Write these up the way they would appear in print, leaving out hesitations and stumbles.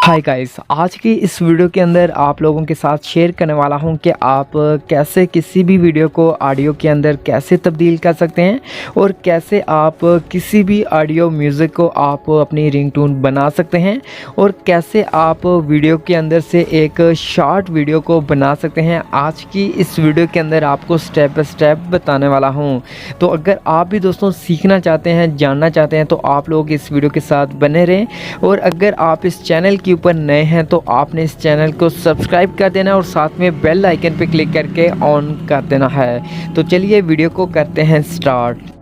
Hi guys, आज की इस वीडियो के अंदर आप लोगों के साथ शेयर करने वाला हूं कि आप कैसे किसी भी वीडियो को ऑडियो के अंदर कैसे तब्दील कर सकते हैं और कैसे आप किसी भी ऑडियो म्यूज़िक को आप अपनी रिंगटोन बना सकते हैं और कैसे आप वीडियो के अंदर से एक शॉर्ट वीडियो को बना सकते हैं। आज की इस वीडियो के अंदर आपको स्टेप बाय स्टेप बताने वाला हूं। तो अगर आप भी दोस्तों सीखना चाहते हैं, जानना चाहते हैं, तो आप लोग इस वीडियो के साथ बने रहें। और अगर आप इस चैनल के ऊपर नए हैं तो आपने इस चैनल को सब्सक्राइब कर देना और साथ में बेल आइकन पे क्लिक करके ऑन कर देना है। तो चलिए वीडियो को करते हैं स्टार्ट।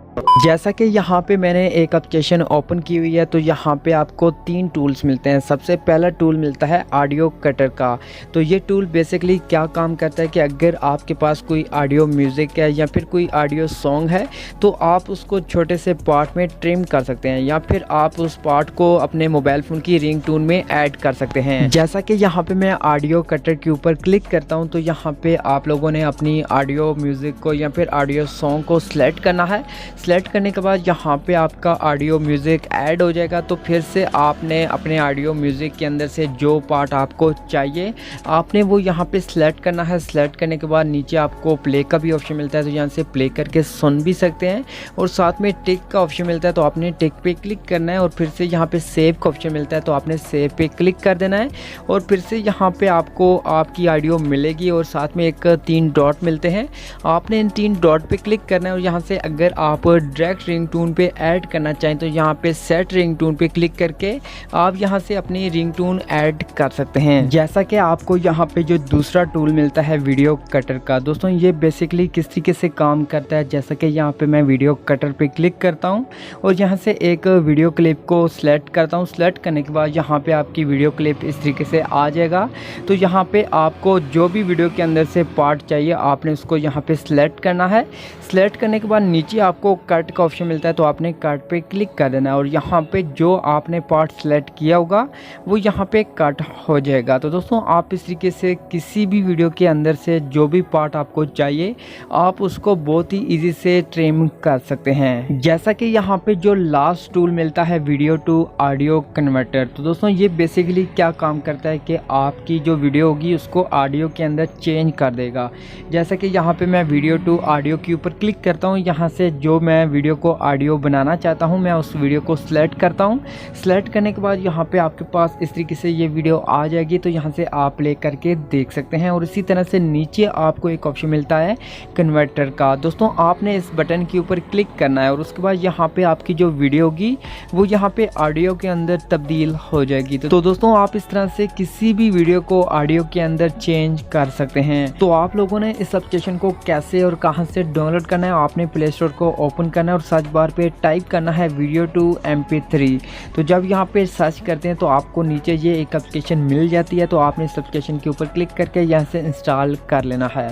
जैसा कि यहाँ पे मैंने एक एप्लीकेशन ओपन की हुई है, तो यहाँ पे आपको 3 टूल्स मिलते हैं। सबसे पहला टूल मिलता है ऑडियो कटर का। तो ये टूल बेसिकली क्या काम करता है कि अगर आपके पास कोई ऑडियो म्यूज़िक है या फिर कोई ऑडियो सॉन्ग है तो आप उसको छोटे से पार्ट में ट्रिम कर सकते हैं या फिर आप उस पार्ट को अपने मोबाइल फ़ोन की रिंगटोन में ऐड कर सकते हैं। जैसा कि यहाँ पे मैं ऑडियो कटर के ऊपर क्लिक करता हूँ तो यहाँ पे आप लोगों ने अपनी ऑडियो म्यूज़िक को या फिर ऑडियो सॉन्ग को सिलेक्ट करना है। सेलेक्ट करने के बाद यहाँ पे आपका ऑडियो म्यूज़िक ऐड हो जाएगा। तो फिर से आपने अपने ऑडियो म्यूज़िक के अंदर से जो पार्ट आपको चाहिए आपने वो यहाँ पे सिलेक्ट करना है। सिलेक्ट करने के बाद नीचे आपको प्ले का भी ऑप्शन मिलता है, तो यहाँ से प्ले करके सुन भी सकते हैं। और साथ में टिक का ऑप्शन मिलता है, तो आपने टिक पे क्लिक करना है। और फिर से यहाँ पे सेव का ऑप्शन मिलता है, तो आपने सेव पे क्लिक कर देना है। और फिर से यहाँ पे आपको आपकी ऑडियो मिलेगी और साथ में एक 3 डॉट मिलते हैं। आपने इन 3 डॉट पे क्लिक करना है और यहाँ से अगर आप डायरेक्ट रिंगटोन पे ऐड करना चाहें तो यहाँ पे सेट रिंगटोन पे क्लिक करके आप यहाँ से अपनी रिंगटोन ऐड कर सकते हैं। जैसा कि आपको यहाँ पे जो दूसरा टूल मिलता है वीडियो कटर का, दोस्तों ये बेसिकली किस तरीके से काम करता है। जैसा कि यहाँ पे मैं वीडियो कटर पे क्लिक करता हूँ और यहाँ से एक वीडियो क्लिप को सिलेक्ट करता हूँ। सिलेक्ट करने के बाद यहाँ पे आपकी वीडियो क्लिप इस तरीके से आ जाएगा। तो यहाँ पे आपको जो भी वीडियो के अंदर से पार्ट चाहिए आपने उसको यहाँ पे सिलेक्ट करना है। सिलेक्ट करने के बाद नीचे आपको कट का ऑप्शन मिलता है, तो आपने कट पे क्लिक कर देना है और यहाँ पे जो आपने पार्ट सेलेक्ट किया होगा वो यहाँ पे कट हो जाएगा। तो दोस्तों आप इस तरीके से किसी भी वीडियो के अंदर से जो भी पार्ट आपको चाहिए आप उसको बहुत ही इजी से ट्रिम कर सकते हैं। जैसा कि यहाँ पे जो लास्ट टूल मिलता है वीडियो टू ऑडियो कन्वर्टर, तो दोस्तों ये बेसिकली क्या काम करता है कि आपकी जो वीडियो होगी उसको ऑडियो के अंदर चेंज कर देगा। जैसा कि यहाँ पे मैं वीडियो टू ऑडियो के ऊपर क्लिक करता हूँ, यहाँ से जो मैं वीडियो को ऑडियो बनाना चाहता हूं मैं उस वीडियो को सिलेक्ट करता हूं। सिलेक्ट करने के बाद यहां पे आपके पास इस तरीके से ये वीडियो आ जाएगी, तो यहां से आप प्ले करके देख सकते हैं। और इसी तरह से नीचे आपको एक ऑप्शन मिलता है कन्वर्टर का। दोस्तों आपने इस बटन के ऊपर क्लिक करना है और उसके बाद यहाँ पे आपकी जो वीडियो होगी वो यहाँ पे ऑडियो के अंदर तब्दील हो जाएगी। तो दोस्तों आप इस तरह से किसी भी वीडियो को ऑडियो के अंदर चेंज कर सकते हैं। तो आप लोगों ने इस एप्लीकेशन को कैसे और कहाँ से डाउनलोड करना है, आपने प्ले स्टोर को ओपन करना है और सर्च बार पे टाइप करना है वीडियो टू MP3। तो जब यहाँ पे सर्च करते हैं तो आपको नीचे ये एक एप्लीकेशन मिल जाती है, तो आपने इस एप्लीकेशन के ऊपर क्लिक करके यहाँ से इंस्टॉल कर लेना है।